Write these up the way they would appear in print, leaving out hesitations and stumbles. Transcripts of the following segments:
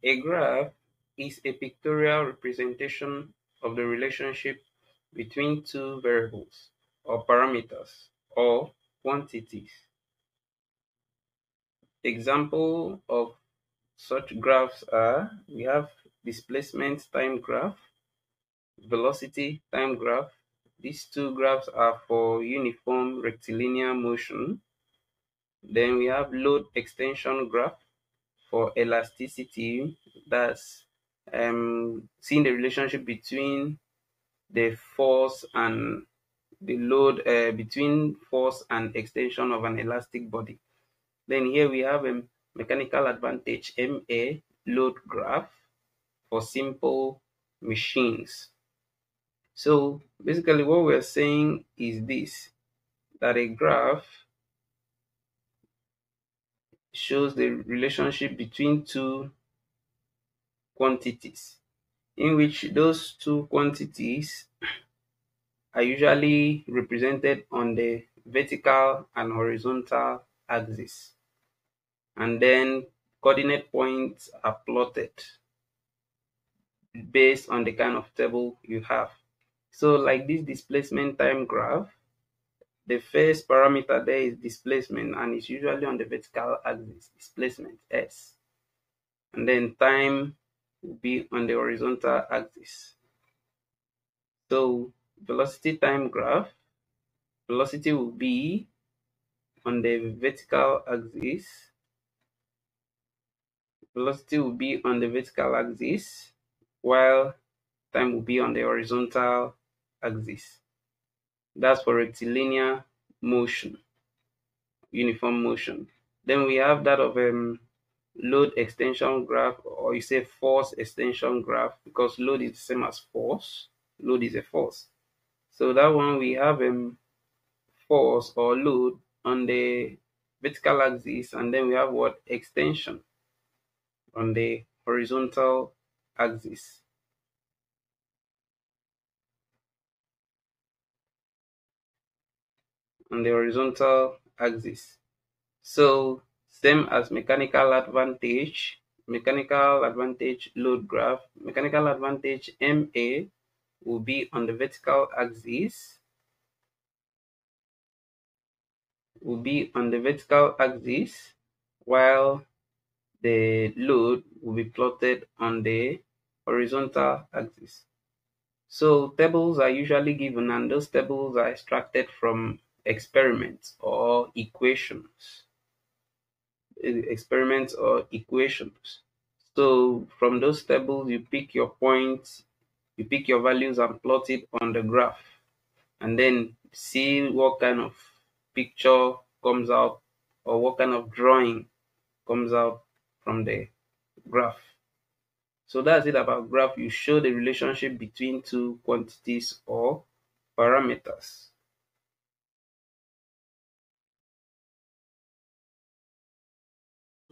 A graph is a pictorial representation of the relationship between two variables or parameters or quantities. Example of such graphs are, we have displacement time graph, velocity time graph. These two graphs are for uniform rectilinear motion. Then we have load extension graph for elasticity, that's seeing the relationship between the force and the load, between force and extension of an elastic body. Then here we have a mechanical advantage MA load graph for simple machines. So basically what we're saying is this, that a graph shows the relationship between two quantities, in which those two quantities are usually represented on the vertical and horizontal axis, and then coordinate points are plotted based on the kind of table you have. So like this displacement time graph, the first parameter there is displacement, and it's usually on the vertical axis, displacement S, and then time will be on the horizontal axis. So velocity time graph, velocity will be on the vertical axis, while time will be on the horizontal axis. That's for rectilinear motion, uniform motion. Then we have that of load extension graph, or you say force extension graph, because load is the same as force. Load is a force. So that one we have force or load on the vertical axis, and then we have what, extension on the horizontal axis. On the horizontal axis. So same as mechanical advantage load graph, mechanical advantage MA will be on the vertical axis, while the load will be plotted on the horizontal axis. So tables are usually given, and those tables are extracted from experiments or equations. So from those tables, you pick your points, you pick your values and plot it on the graph, and then see what kind of picture comes out, or what kind of drawing comes out from the graph. So that's it about graph. You show the relationship between two quantities or parameters.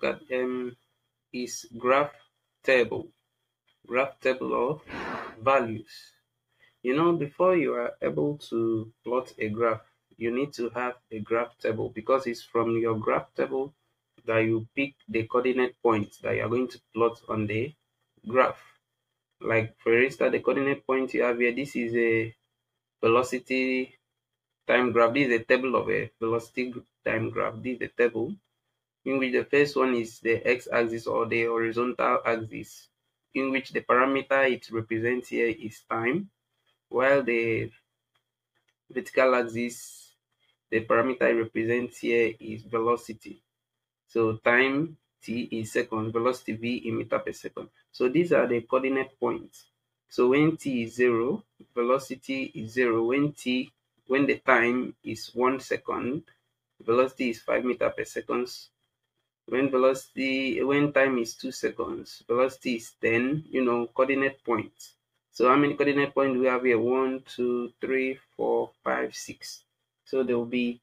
Look at is graph table of values. Before you are able to plot a graph, you need to have a graph table, because it's from your graph table that you pick the coordinate points that you are going to plot on the graph. Like for instance, the coordinate point you have here, this is a velocity time graph. This is a table of a velocity time graph. This is the table in which the first one is the x-axis or the horizontal axis, in which the parameter it represents here is time, while the vertical axis, the parameter it represents here is velocity. So time t is seconds, velocity v in meter per second. So these are the coordinate points. So when t is 0, velocity is 0. When the time is 1 second, velocity is 5 meter per second. When time is 2 seconds, velocity is 10, coordinate points. So how many coordinate points do we have here? 1, 2, 3, 4, 5, 6. So there will be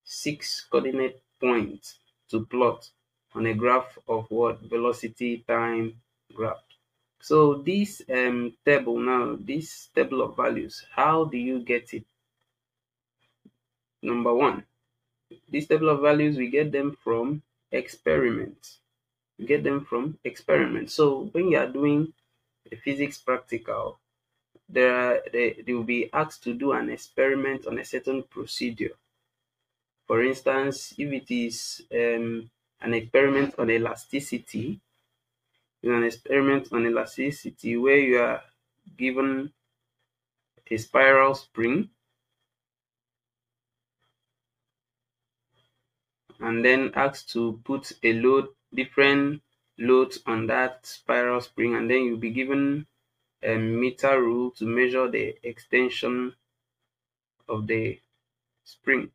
6 coordinate points to plot on a graph of what? Velocity time graph. So this table now, this table of values, how do you get it? Number one, this table of values, we get them from experiments. You get them from experiments. So when you are doing a physics practical, they will be asked to do an experiment on a certain procedure. For instance, if it is an experiment on elasticity, where you are given a spiral spring and then asked to put a load, different loads on that spiral spring, and then you'll be given a meter rule to measure the extension of the spring.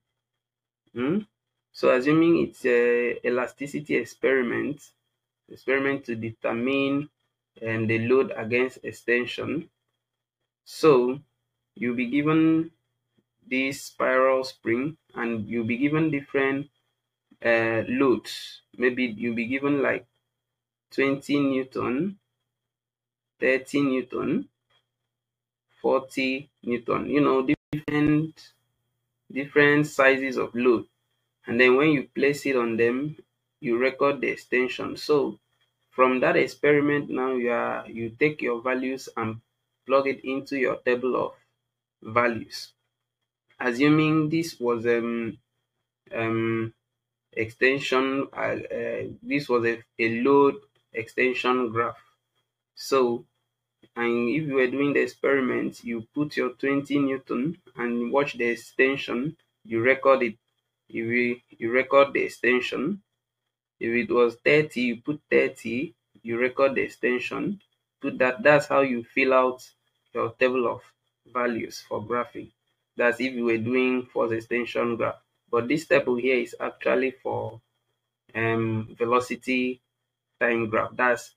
So assuming it's a elasticity experiment to determine the load against extension. So you'll be given this spiral spring and you'll be given different loads. Maybe you'll be given like 20 Newton, 30 Newton, 40 Newton, different sizes of load. And then when you place it on them, you record the extension. So from that experiment now, you take your values and plug it into your table of values. Assuming this was extension, this was a load extension graph. So, and if you were doing the experiment, you put your 20 Newton and watch the extension, you record it. You record the extension. If it was 30, you put 30, you record the extension. That's how you fill out your table of values for graphing. That's if you were doing force extension graph. But this table here is actually for velocity time graph. That's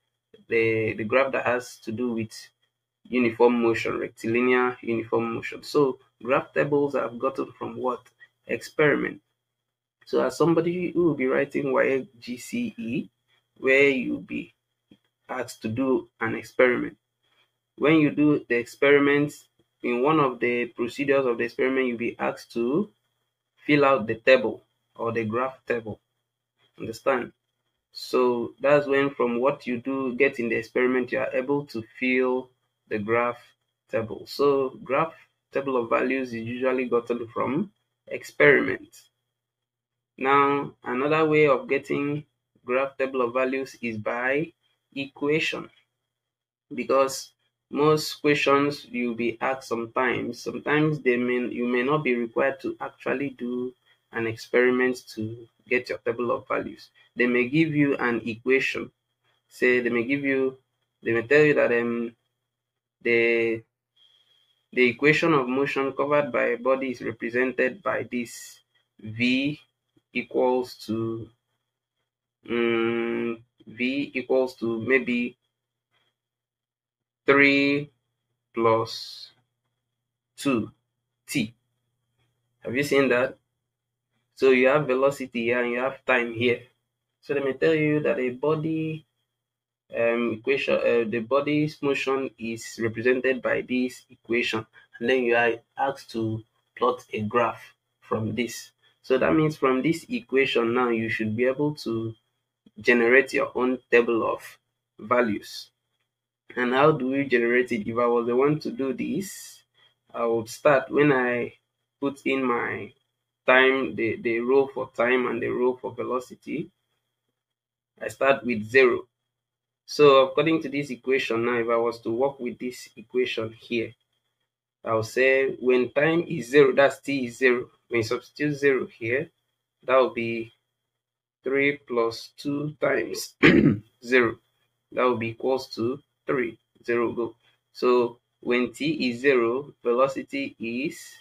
the graph that has to do with uniform motion, rectilinear uniform motion. So graph tables I've gotten from what? Experiment. So as somebody who will be writing WAEC GCE, where you'll be asked to do an experiment. When you do the experiment, in one of the procedures of the experiment, you'll be asked to fill out the table or the graph table. Understand? So that's when from what you do get in the experiment, you are able to fill the graph table. So graph table of values is usually gotten from experiments. Now, another way of getting graph table of values is by equation, because most questions you'll be asked sometimes you may not be required to actually do an experiment to get your table of values. They may give you an equation. Say they may tell you that the equation of motion covered by a body is represented by this V equals to maybe 3 plus 2t. Have you seen that? So you have velocity here and you have time here. So they may tell you that a body equation, the body's motion is represented by this equation, and then you are asked to plot a graph from this. So that means from this equation now you should be able to generate your own table of values. And how do we generate it? If I was the one to do this, I would start when I put in my time, the row for time and the row for velocity. I start with 0. So according to this equation now, if I was to work with this equation here, I'll say when time is 0, that's t is 0. When you substitute 0 here, that will be 3 plus 2 times 0. That will be equals to 3. 0 go. So when t is 0, velocity is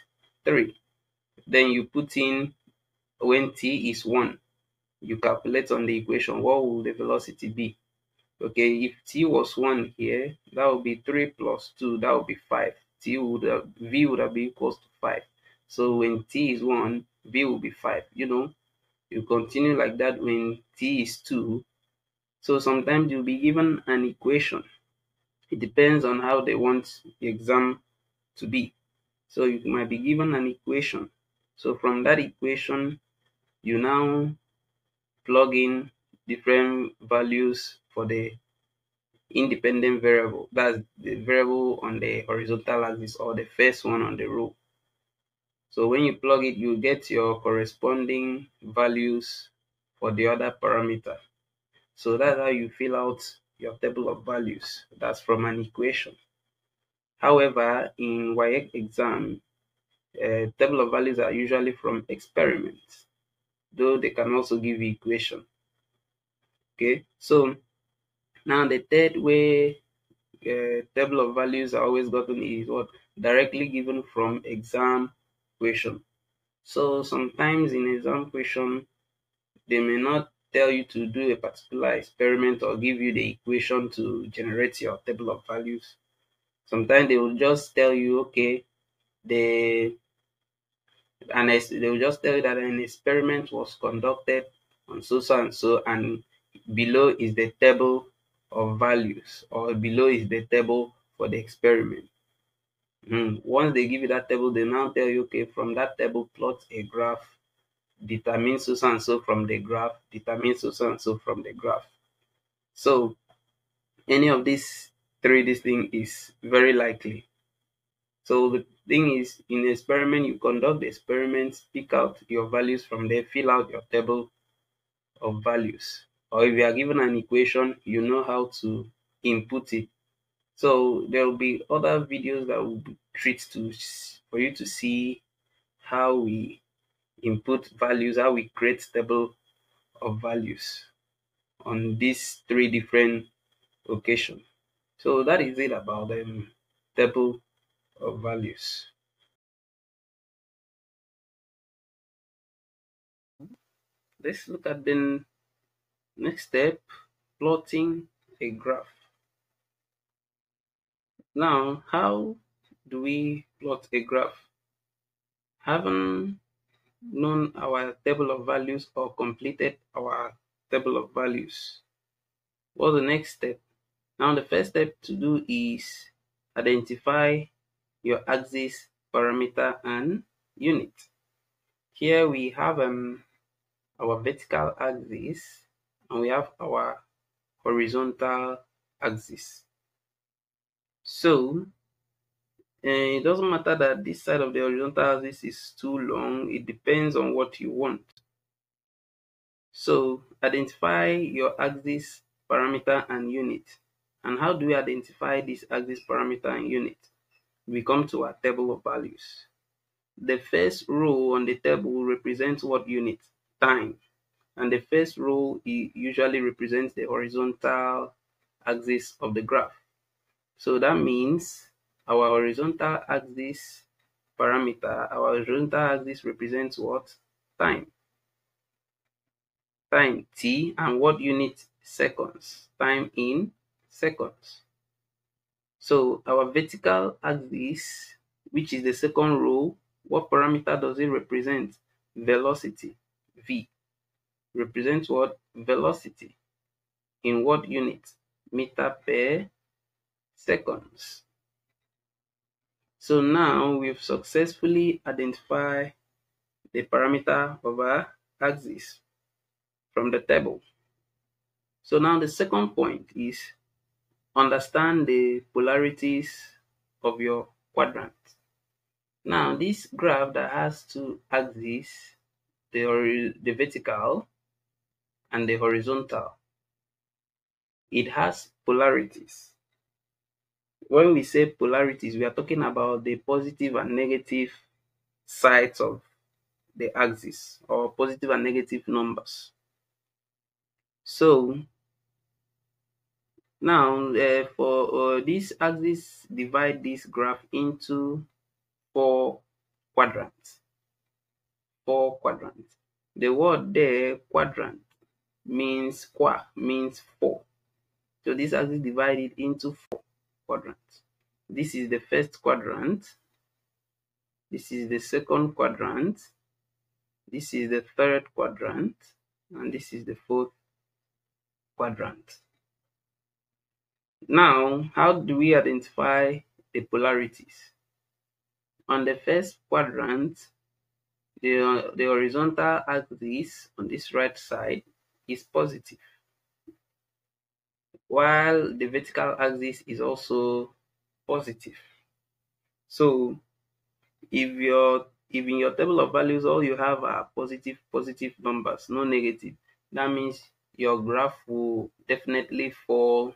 3. Then you put in when t is 1. You calculate on the equation, what will the velocity be? Okay, if t was 1 here, that would be 3 plus 2, that would be 5. V would have been equals to 5. So when t is 1, v will be 5. You continue like that when t is 2. So sometimes you'll be given an equation. It depends on how they want the exam to be. So you might be given an equation. So from that equation, you now plug in different values for the independent variable. That's the variable on the horizontal axis, or the first one on the row. So when you plug it, you get your corresponding values for the other parameter. So that's how you fill out your table of values. That's from an equation. However, in WAEC exam, table of values are usually from experiments, though they can also give you equation. Okay, so now the third way table of values are always gotten is what? Directly given from exam question. So sometimes in exam question, they may not tell you to do a particular experiment or give you the equation to generate your table of values. Sometimes they will just tell you, okay, they will just tell you that an experiment was conducted on so and so, and below is the table of values, or below is the table for the experiment. Once they give you that table, they now tell you, okay, from that table, plot a graph, determine so and so from the graph, determine so and so from the graph. So any of these three, this thing is very likely. So the thing is, in the experiment, you conduct the experiment, pick out your values from there, fill out your table of values. Or if you are given an equation, you know how to input it. So there will be other videos that will be treated for you to see how we input values, how we create table of values on these three different occasions. So that is it about the table of values. Let's look at the next step, plotting a graph. Now, how do we plot a graph? Having known our table of values or completed our table of values, what's the next step? Now, the first step to do is identify your axis, parameter, and unit. Here we have our vertical axis and we have our horizontal axis. So it doesn't matter that this side of the horizontal axis is too long, it depends on what you want. So identify your axis, parameter, and unit. And how do we identify this axis, parameter, and unit? We come to our table of values. The first row on the table represents what unit? Time. And the first row usually represents the horizontal axis of the graph. So that means our horizontal axis parameter, our horizontal axis represents what? Time. Time t, and what unit? Seconds. Time in seconds. So our vertical axis, which is the second row, what parameter does it represent? Velocity. V represents what? Velocity. In what unit? Meter per seconds. So now we've successfully identified the parameter of our axis from the table. So now the second point is understand the polarities of your quadrant. Now this graph that has two axes, the vertical and the horizontal, it has polarities. When we say polarities, we are talking about the positive and negative sides of the axis, or positive and negative numbers. So now for this axis, divide this graph into four quadrants. Four quadrants. The word there, quadrant, means means four. So this axis divided into four quadrants. This is the first quadrant. This is the second quadrant. This is the third quadrant. And this is the fourth quadrant. Now, how do we identify the polarities? On the first quadrant, the horizontal axis on this right side is positive. while the vertical axis is also positive. So if in your table of values all you have are positive numbers, no negative, that means your graph will definitely fall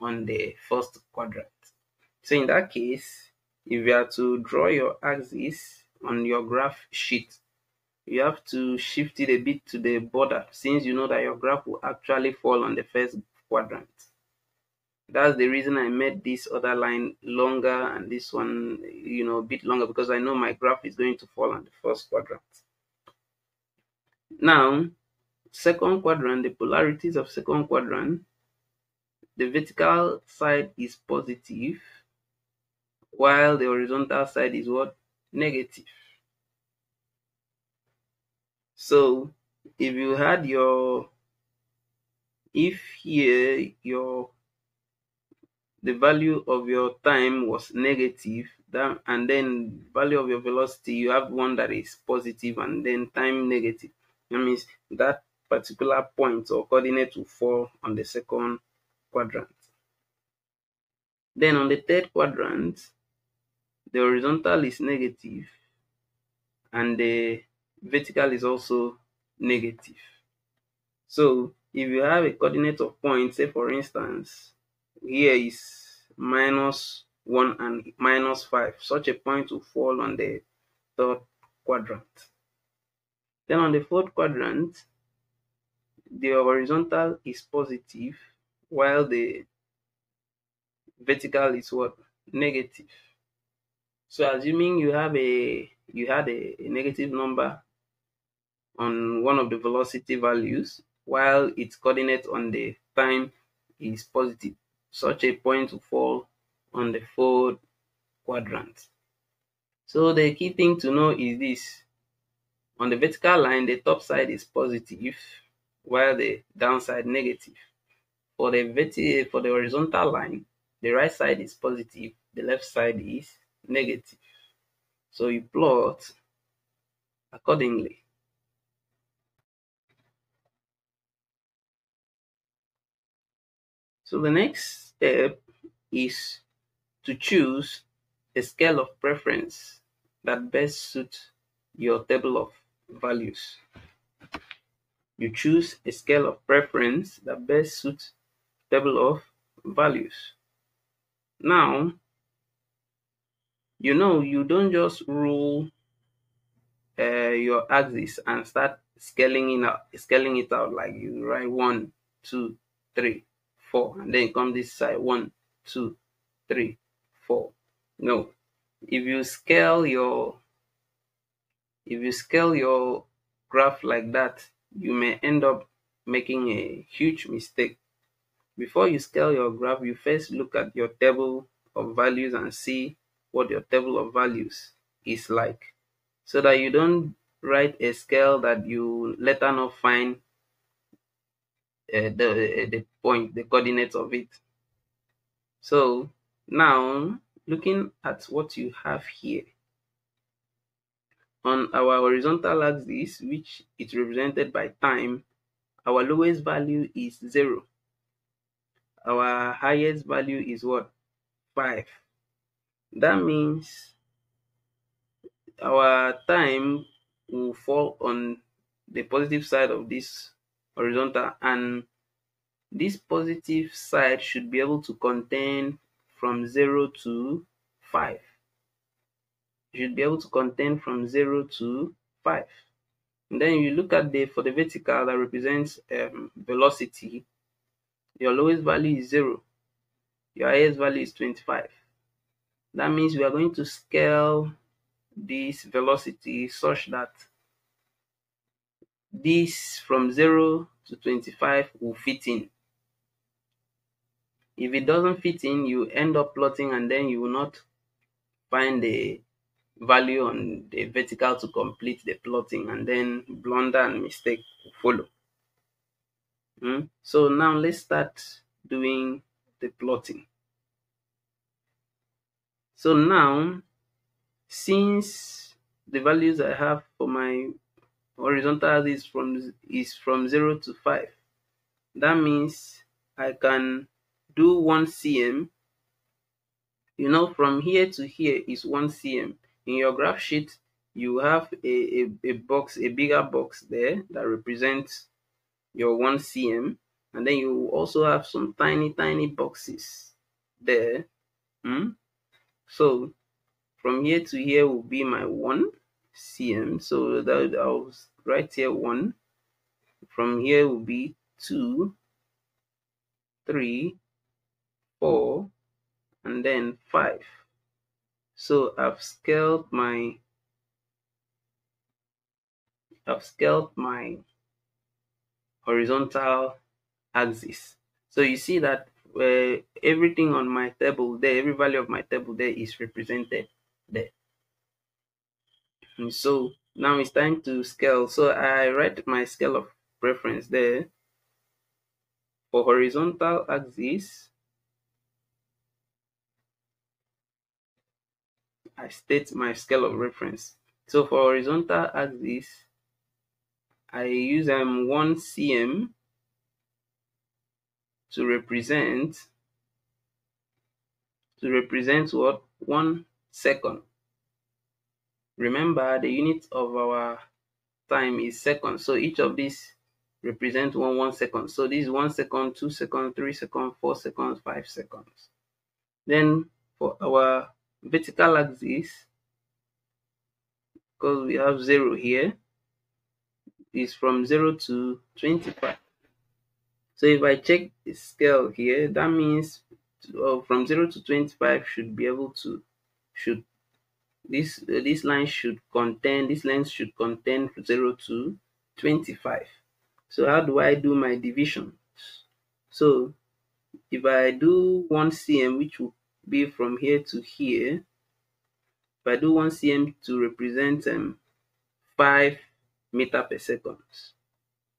on the first quadrant. So in that case, if you are to draw your axis on your graph sheet, you have to shift it a bit to the border, since you know that your graph will actually fall on the first quadrant. That's the reason I made this other line longer and this one, a bit longer, because I know my graph is going to fall on the first quadrant. Now, second quadrant, the polarities of second quadrant, the vertical side is positive, while the horizontal side is what? Negative. So if you had if here the value of your time was negative, and then value of your velocity, you have one that is positive and then time negative, that means that particular point or coordinate will fall on the second quadrant. Then on the third quadrant, the horizontal is negative and the vertical is also negative. So if you have a coordinate of points, say for instance, here is -1 and -5, such a point will fall on the third quadrant. Then on the fourth quadrant, the horizontal is positive, while the vertical is what? Negative. So assuming you had a negative number on one of the velocity values, while its coordinate on the time is positive, such a point will fall on the fourth quadrant. So the key thing to know is this: on the vertical line, the top side is positive, while the downside negative. For the horizontal line, the right side is positive, the left side is negative. So you plot accordingly. So the next step is to choose a scale of preference that best suits your table of values. You choose a scale of preference that best suits table of values. Now, you don't just rule your axis and start scaling it out, like you write 1, 2, 3, 4, and then come this side 1, 2, 3, 4. No, if you scale your graph like that, you may end up making a huge mistake. Before you scale your graph, you first look at your table of values and see what your table of values is like, so that you don't write a scale that you later not find the coordinates of it. So now, looking at what you have here, on our horizontal axis, which is represented by time, our lowest value is 0. Our highest value is what? 5. That means our time will fall on the positive side of this horizontal, and this positive side should be able to contain from 0 to 5. You should be able to contain from 0 to 5. And then you look at for the vertical that represents velocity, your lowest value is 0. Your highest value is 25. That means we are going to scale this velocity such that this from 0 to 25 will fit in. If it doesn't fit in, you end up plotting and then you will not find the value on the vertical to complete the plotting, and then blunder and mistake will follow. So now let's start doing the plotting. So now, since the values I have for my horizontal is from 0 to 5, that means I can do 1 cm. You know, from here to here is 1 cm. In your graph sheet, you have a box, a bigger box there that represents your 1 cm, and then you also have some tiny boxes there. So from here to here will be my 1 cm. So that I'll write here 1. From here will be 2, 3, 4, and then 5. So I've scaled my horizontal axis. So you see that everything on my table there, every value of my table there is represented there. And so now it's time to scale. So I write my scale of reference there. For horizontal axis, I state my scale of reference. So for horizontal axis, I use 1 cm to represent what? 1 second. Remember, the unit of our time is seconds, so each of these represents 1 second. So this is 1 second, 2 seconds, 3 seconds, 4 seconds, 5 seconds. Then for our vertical axis, because we have 0 here, is from 0 to 25. So if I check the scale here, that means from 0 to 25 should be able to, this line should contain, this length should contain 0 to 25. So how do I do my division? So if I do 1 cm, which will be from here to here, if I do 1 cm to represent 5 meter per second.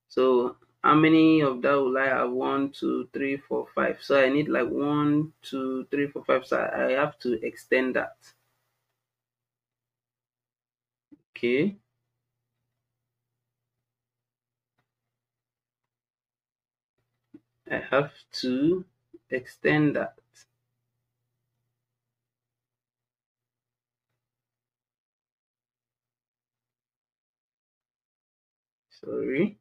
So how many of that will I have? 1, 2, 3, 4, 5. So I need like 1, 2, 3, 4, 5. So I have to extend that. Okay. I have to extend that. Sorry.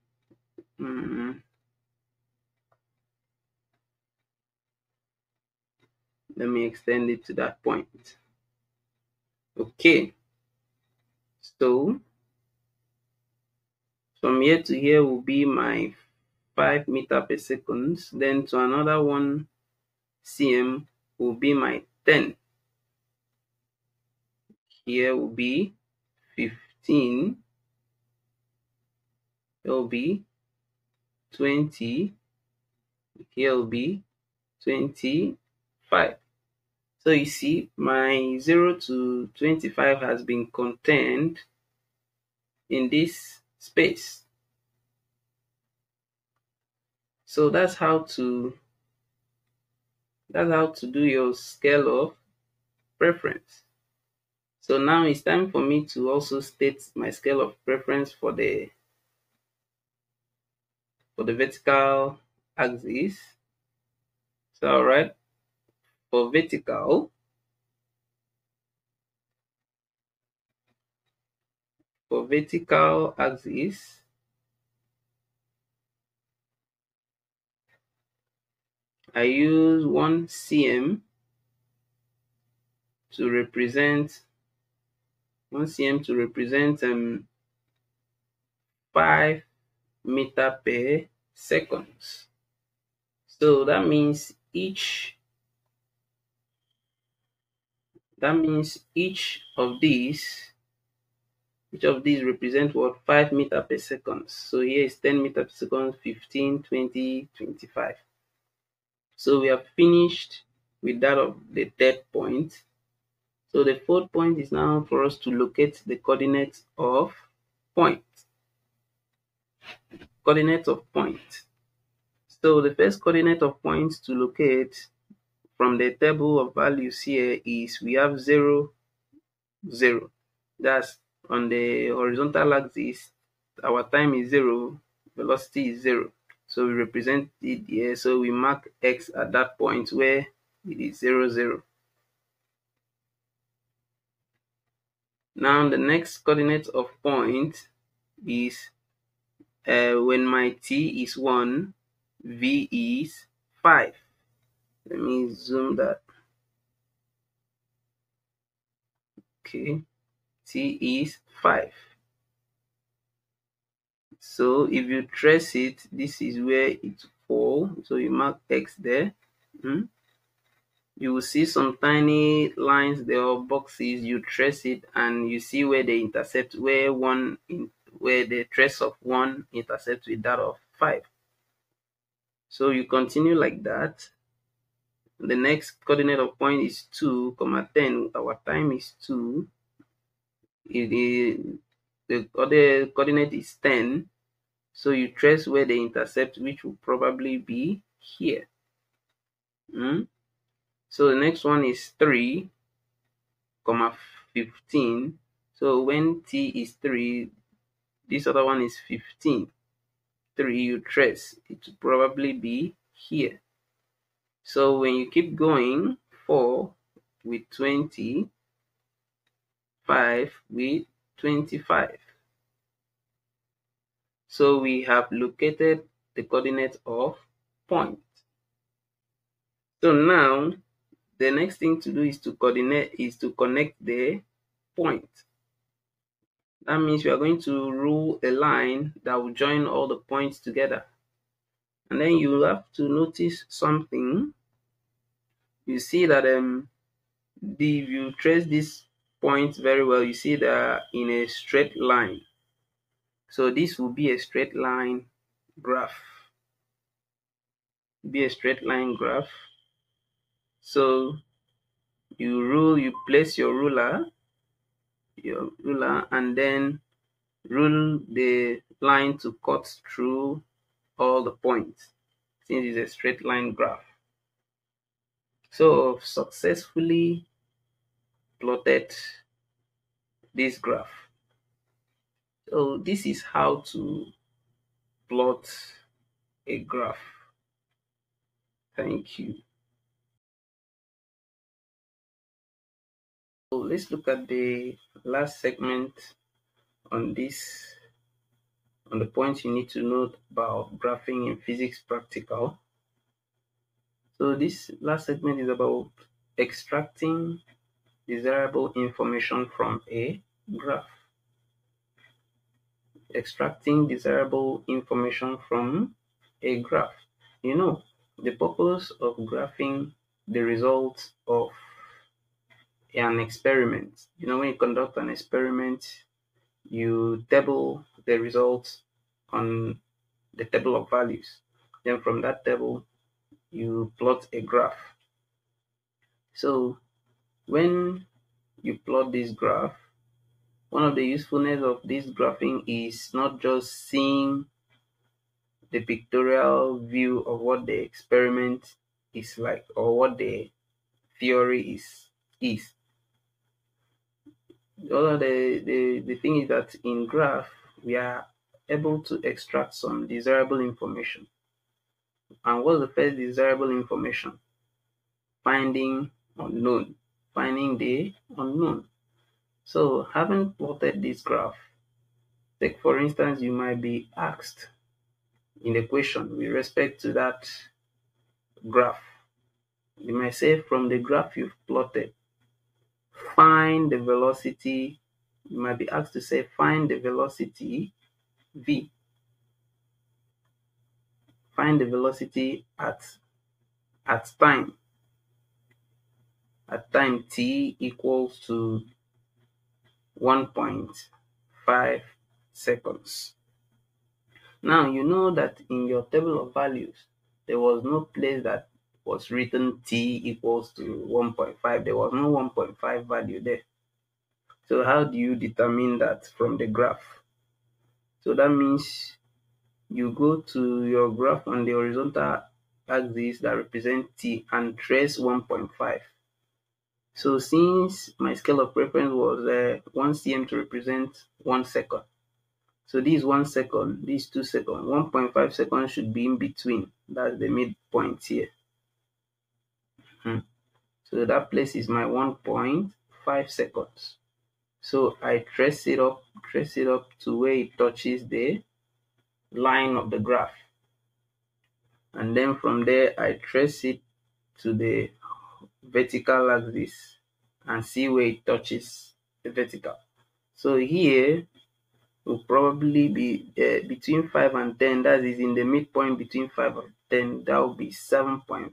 Let me extend it to that point. Okay. So from here to here will be my 5 meter per second. Then to another 1 cm will be my 10. Here will be 15. It will be 20. Here will be 25. So you see, my 0 to 25 has been contained in this space. So that's how to do your scale of preference. So now it's time for me to also state my scale of preference for the vertical axis. So all right, for vertical axis, I use 1 cm to represent 5 meter per second. So that means each of these represent what? 5 meter per second. So here is 10 meter per second, 15, 20, 25. So we have finished with that of the third point. So the fourth point is now for us to locate the coordinates of point. So the first coordinate of points to locate from the table of values here is we have 0, 0. That's on the horizontal axis. Our time is 0, velocity is 0. So we represent it here. So we mark x at that point where it is 0, 0. Now the next coordinate of point is when my t is 1, v is 5. Let me zoom that. Okay, t is 5. So if you trace it, this is where it falls. So you mark x there. You will see some tiny lines there or boxes. You trace it and you see where they intersect, where the trace of 1 intersects with that of 5. So you continue like that. The next coordinate of point is 2, 10. Our time is 2. The other coordinate is 10. So you trace where they intercept, which will probably be here. So the next one is 3, 15. So when t is 3, this other one is 15. 3 you trace, it will probably be here. So when you keep going, 4 with 20, 5 with 25. So we have located the coordinate of point. So now the next thing to do is to connect the point. That means we are going to rule a line that will join all the points together. And then you have to notice something. You see that if you trace this point very well, you see they are in a straight line. So this will be a straight line graph. So you place your ruler, and then rule the line to cut through all the points, since it's a straight line graph. So I've successfully plotted this graph. So this is how to plot a graph. Thank you. So let's look at the last segment on the points you need to know about graphing in physics practical. So this last segment is about extracting desirable information from a graph. Extracting desirable information from a graph. The purpose of graphing the results of an experiment. When you conduct an experiment, you table the results on the table of values. Then from that table, you plot a graph. So when you plot this graph, one of the usefulness of this graphing is not just seeing the pictorial view of what the experiment is like or what the theory is. The thing is that in graph, we are able to extract some desirable information. And what's the first desirable information? Finding the unknown. So having plotted this graph, take for instance, you might be asked in the question with respect to that graph. You might say, from the graph you've plotted, find the velocity. You might be asked to say, find the velocity v. Find the velocity at time. At time t equals to 1.5 seconds. Now you know that in your table of values, there was no place that was written t equals to 1.5. There was no 1.5 value there. So how do you determine that from the graph? So that means you go to your graph on the horizontal axis that represents t and trace 1.5. So since my scale of reference was 1 cm to represent 1 second, So this 1 second, this 2 seconds, 1.5 seconds should be in between. That's the midpoint here. So that place is my 1.5 seconds. So I trace it up to where it touches the line of the graph. And then from there, I trace it to the vertical axis and see where it touches the vertical. So here will probably be between 5 and 10. That is in the midpoint between 5 and 10. That will be 7.5.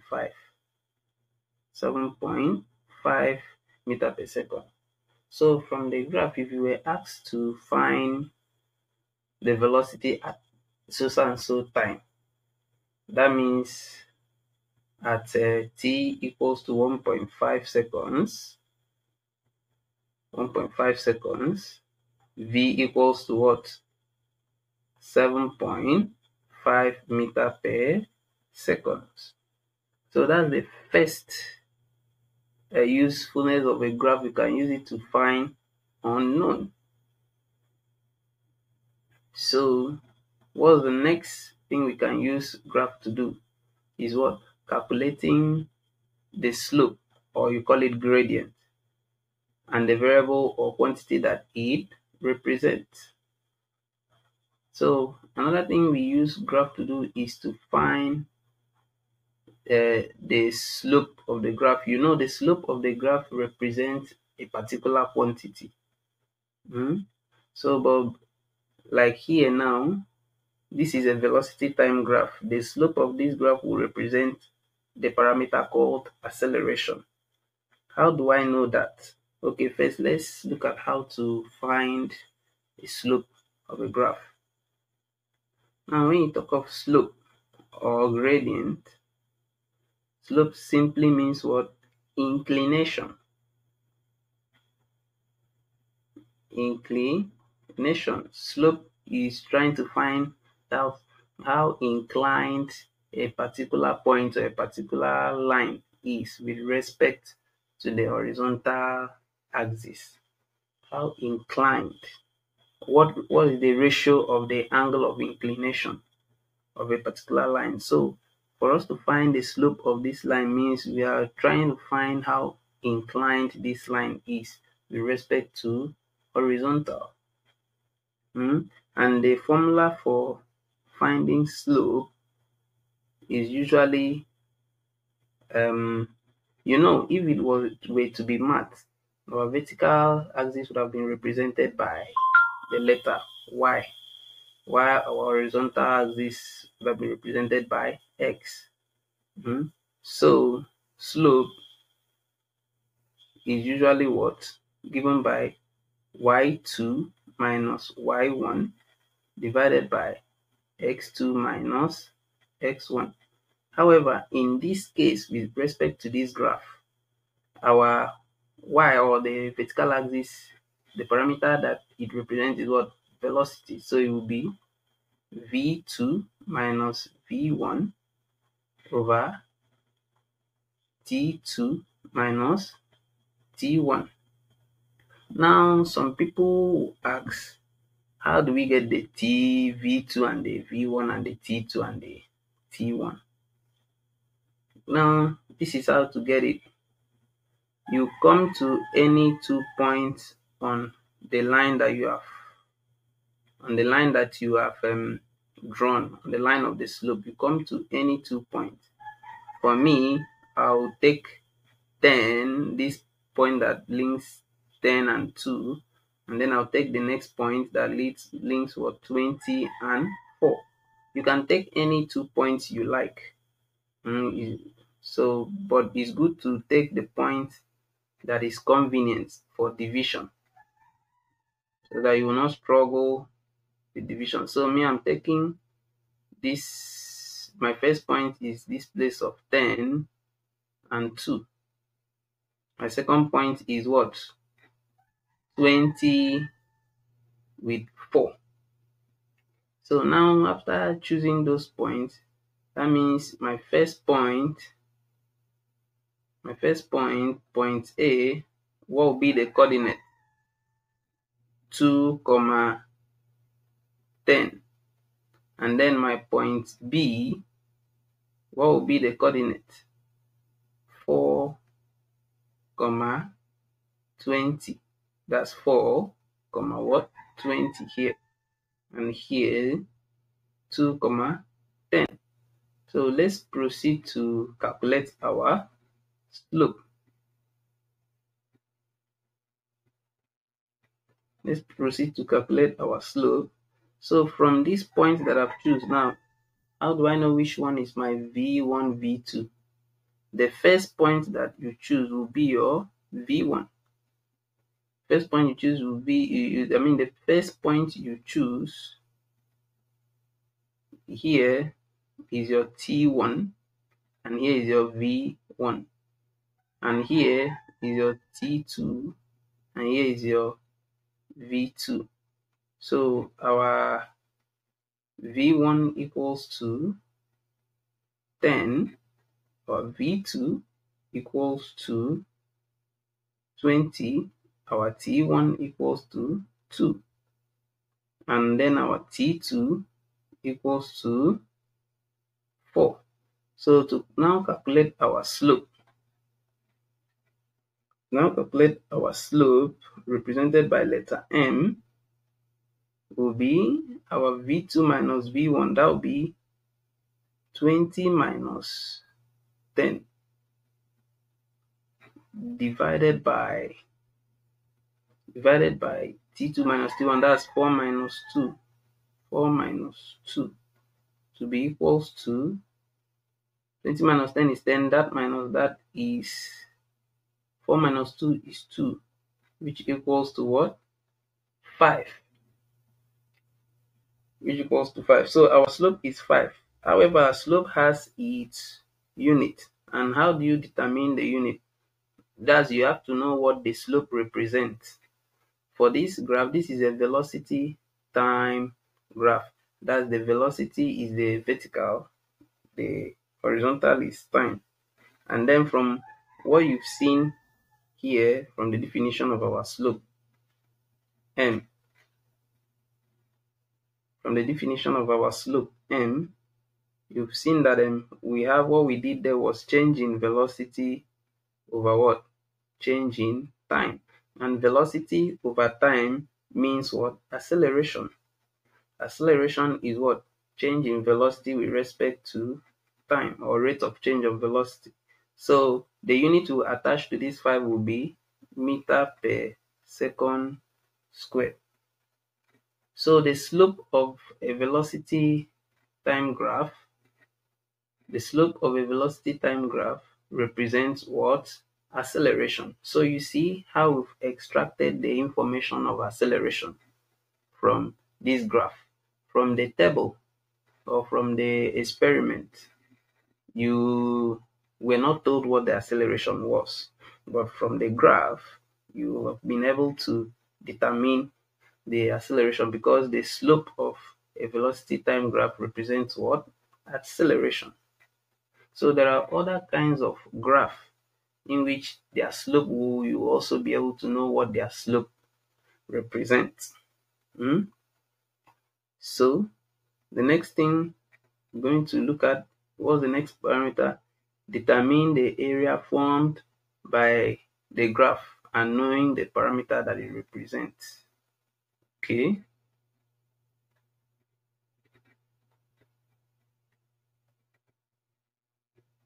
7.5 meter per second. So from the graph, if you were asked to find the velocity at so and so time, that means at t equals to 1.5 seconds, v equals to what? 7.5 meter per second. So that's the first usefulness of a graph. You can use it to find unknown. So what's the next thing we can use graph to do is what? Calculating the slope, or you call it gradient, and the variable or quantity that it represents. So another thing we use graph to do is to find the slope of the graph. You know, the slope of the graph represents a particular quantity. So, but like here now, this is a velocity time graph. The slope of this graph will represent the parameter called acceleration. How do I know that? Okay, first let's look at how to find a slope of a graph. Now, when you talk of slope or gradient, slope simply means what? Inclination. Inclination. Slope is trying to find out how inclined a particular point or a particular line is with respect to the horizontal axis. How inclined. What is the ratio of the angle of inclination of a particular line? So for us to find the slope of this line means we are trying to find how inclined this line is with respect to horizontal. And the formula for finding slope is usually, if it were to be math, our vertical axis would have been represented by the letter y, while our horizontal axis would have been represented by x. So slope is usually what? Given by y2 minus y1 divided by x2 minus x1. However, in this case, with respect to this graph, our y, or the vertical axis, the parameter that it represents is what? Velocity. So it will be v2 minus v1 over t2 minus t1. Now, some people ask, how do we get the v2 and the v1 and the t2 and the t1? Now, this is how to get it. You come to any 2 points on the line that you have drawn, on the line of the slope. You come to any 2 points. For me, I'll take 10, this point that links 10 and 2, and then I'll take the next point that links what? 20 and 4. You can take any 2 points you like. So, but it's good to take the point that is convenient for division, so that you will not struggle with division. So me, I'm taking this, my first point is this place of 10 and 2. My second point is what? 20 with 4. So now, after choosing those points, that means my first point, point A, what will be the coordinate? 2, 10. And then my point B, what will be the coordinate? 4, 20. That's 4, what? 20 here. And here 2, 10. So let's proceed to calculate our slope. Let's proceed to calculate our slope. So from this point that I've chosen now, how do I know which one is my V1, V2? The first point that you choose will be your V1. First point you choose will be, the first point you choose here is your T1, and here is your V1, and here is your T2, and here is your V2. So our V1 equals to 10, or V2 equals to 20, our T1 equals to 2, and then our T2 equals to 4. So to now calculate our slope, represented by letter M, will be our V2 minus V1. That will be 20 minus 10 divided by T2 minus T1. That's 4 minus 2. 4 minus 2 to be equals to 20 minus 10 is 10. That minus that is 4 minus 2 is 2, which equals to what? 5. Which equals to 5. So our slope is 5. However, our slope has its unit. And how do you determine the unit? That's, you have to know what the slope represents. For this graph, this is a velocity time graph. That's, the velocity is the vertical, the horizontal is time. And then from what you've seen here, from the definition of our slope, M, you've seen that we have, what we did there was change in velocity over what? Change in time. And velocity over time means what? Acceleration. Acceleration is what? Change in velocity with respect to time, or rate of change of velocity. So the unit to attach to this 5 will be meter per second squared. So the slope of a velocity time graph, represents what? Acceleration. So you see how we've extracted the information of acceleration from this graph. From the table or from the experiment, you were not told what the acceleration was, but from the graph, you have been able to determine the acceleration, because the slope of a velocity time graph represents what? Acceleration. So there are other kinds of graph in which their slope, you will also be able to know what their slope represents. So the next thing we're going to look at, what's the next parameter? Determine the area formed by the graph and knowing the parameter that it represents. Okay.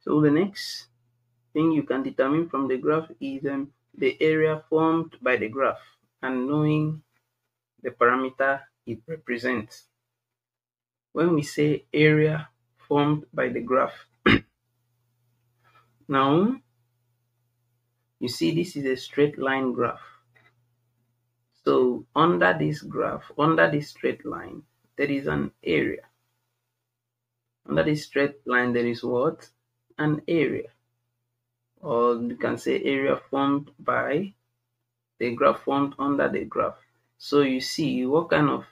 So the next thing you can determine from the graph is the area formed by the graph and knowing the parameter it represents. When we say area formed by the graph, now you see this is a straight line graph. So under this graph, under this straight line, there is an area. Under this straight line, there is what? An area. Or you can say area formed by the graph, formed under the graph. So you see, what kind of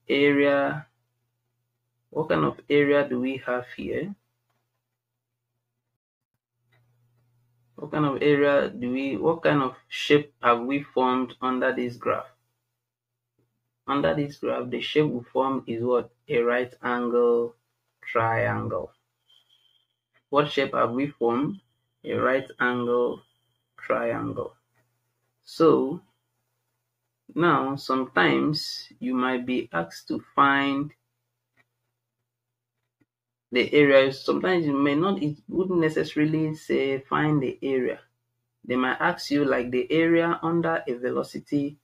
area do we have here? What kind of shape have we formed under this graph? under this graph, the shape we form is what? A right angle triangle. What shape have we formed? A right angle triangle. So now sometimes you might be asked to find the area. Sometimes you may not, it wouldn't necessarily say find the area. They might ask you like the area under a velocity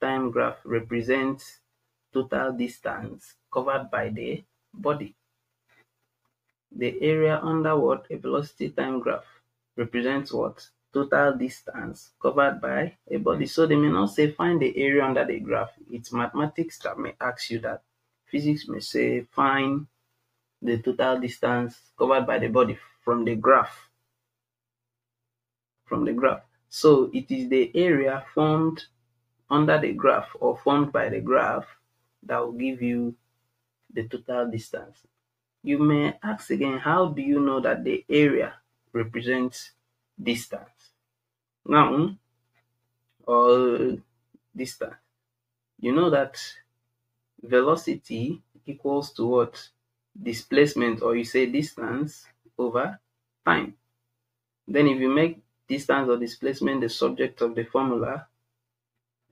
time graph represents total distance covered by the body. The area under what? A velocity time graph represents what? Total distance covered by a body. So they may not say find the area under the graph. It's mathematics that may ask you that. Physics may say find the total distance covered by the body from the graph. So it is the area formed under the graph or formed by the graph that will give you the total distance. You may ask again, how do you know that the area represents distance? Now, or distance, you know that velocity equals to what? Displacement, or you say distance over time. Then if you make distance or displacement the subject of the formula,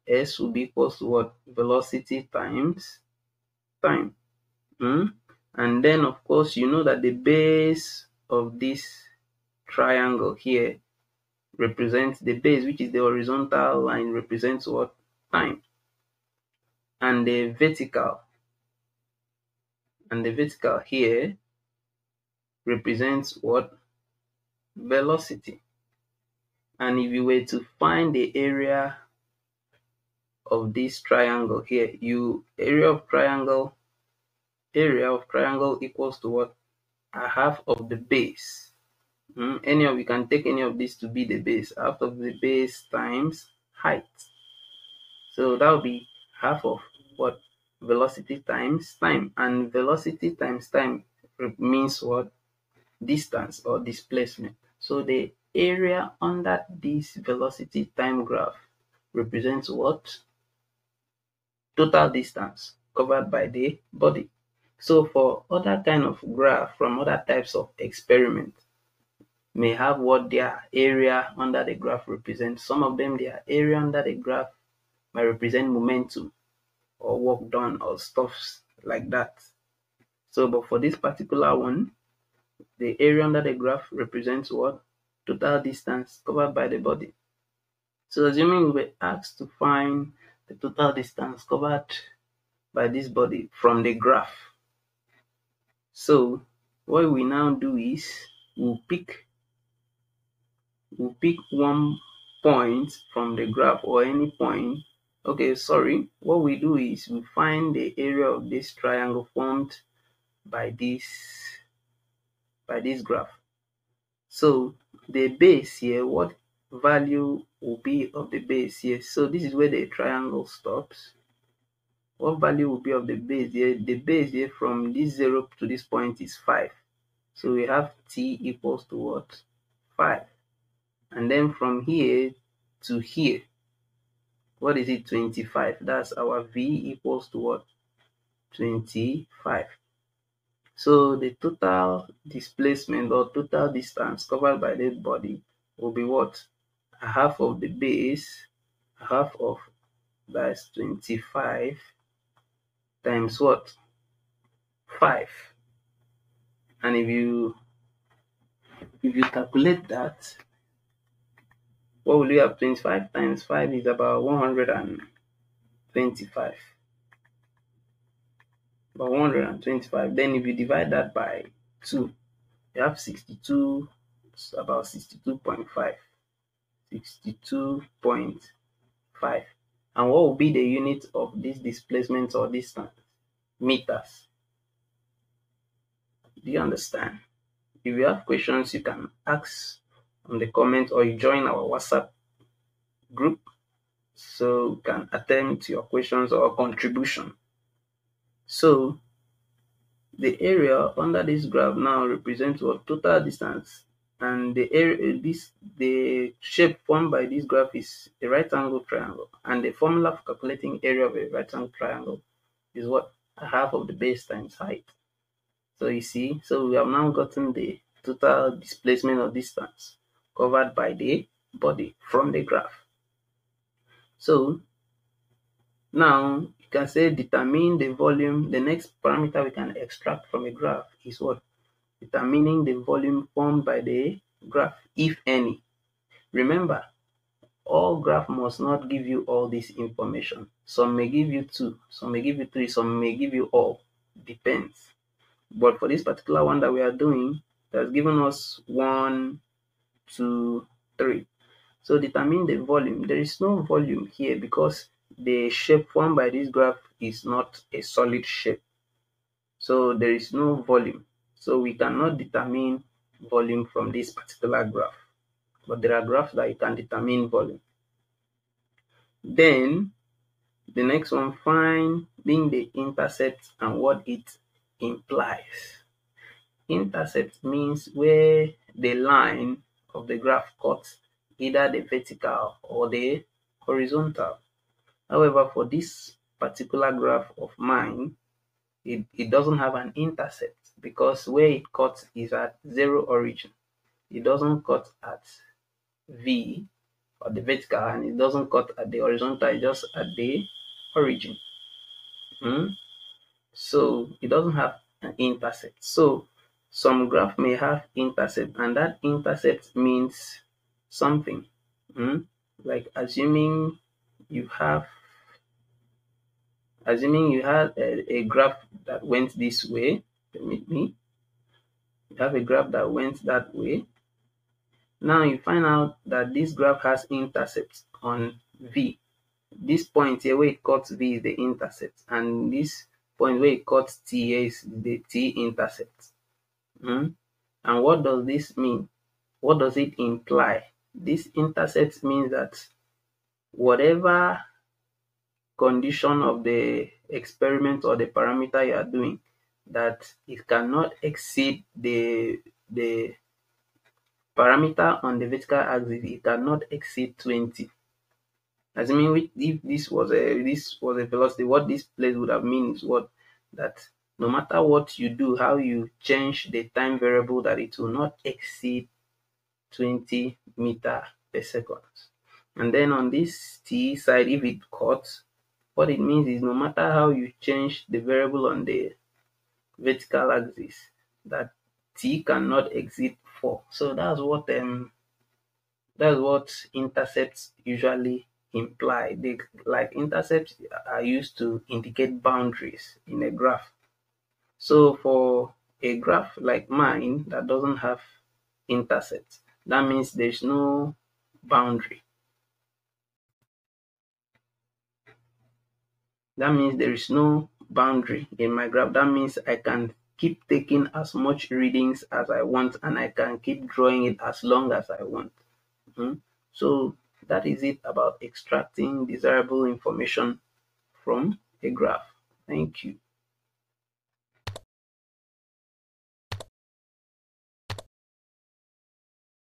S will be equals to what? Velocity times time. And then of course you know that the base of this triangle here represents the base, which is the horizontal line, represents what? Time. And the vertical here represents what? Velocity. And if you were to find the area of this triangle here, area of triangle equals to what? A half of the base. You can take any of these to be the base. Half of the base times height. So that will be half of what? Velocity times time. And velocity times time means what? Distance or displacement. So the area under this velocity time graph represents what? Total distance covered by the body. So for other kind of graph from other types of experiment, may have what their area under the graph represents. Some of them, their area under the graph might represent momentum or work done or stuffs like that. So, but for this particular one, the area under the graph represents what? Total distance covered by the body. So assuming we were asked to find the total distance covered by this body from the graph. So what we now do is we'll pick one point from the graph or any point. What we do is we find the area of this triangle formed by this graph. So the base here, what value will be of the base here? So this is where the triangle stops. What value will be of the base here? The base here from this 0 to this point is 5. So we have t equals to what? 5. And then from here to here, what is it? 25. That's our v equals to what? 25. So the total displacement or total distance covered by the body will be what? A half of the base, that's 25 times what? 5. And if you calculate that, what will you have? 25 times 5 is about 125. About 125. Then if you divide that by 2, you have 62. It's about 62.5. 62.5. And what will be the unit of this displacement or distance? Meters. Do you understand? If you have questions, you can ask on the comment or you join our WhatsApp group so you can attempt your questions or contribution. So the area under this graph now represents what? Total distance and the shape formed by this graph is a right angle triangle, and the formula for calculating area of a right angle triangle is what? Half of the base times height. So you see, so we have now gotten the total displacement or distance covered by the body from the graph. So now you can say determine the volume. The next parameter we can extract from a graph is what? Determining the volume formed by the graph, if any. Remember, all graph must not give you all this information. Some may give you 2, some may give you 3, some may give you all. Depends. But for this particular one that we are doing, it has given us 1, 2, 3. So determine the volume. There is no volume here because the shape formed by this graph is not a solid shape. So there is no volume. So we cannot determine volume from this particular graph. But there are graphs that you can determine volume. Then the next one, finding the intercept and what it implies. Intercept means where the line of the graph cuts either the vertical or the horizontal. However, for this particular graph of mine, it doesn't have an intercept because where it cuts is at 0 origin. It doesn't cut at V or the vertical, and it doesn't cut at the horizontal, it's just at the origin. So it doesn't have an intercept. So some graph may have intercept, and that intercept means something. Like assuming you had a graph that went this way. Permit me. You have a graph that went that way. Now you find out that this graph has intercepts on V. This point here where it cuts V is the intercept, and this point where it cuts T is the T-intercept. And what does this mean? What does it imply? This intercept means that whatever condition of the experiment or the parameter you are doing, that it cannot exceed the parameter on the vertical axis, it cannot exceed 20. Assuming if this was a velocity, what this place would have mean is what? That no matter what you do, how you change the time variable, that it will not exceed 20 meters per second. And then on this T side, if it cuts, what it means is no matter how you change the variable on the vertical axis, that T cannot exceed 4. So that's what intercepts usually imply. Like intercepts are used to indicate boundaries in a graph. So for a graph like mine that doesn't have intercepts, that means there's no boundary. That means there is no boundary in my graph. That means I can keep taking as much readings as I want, and I can keep drawing it as long as I want. So that is it about extracting desirable information from a graph. Thank you.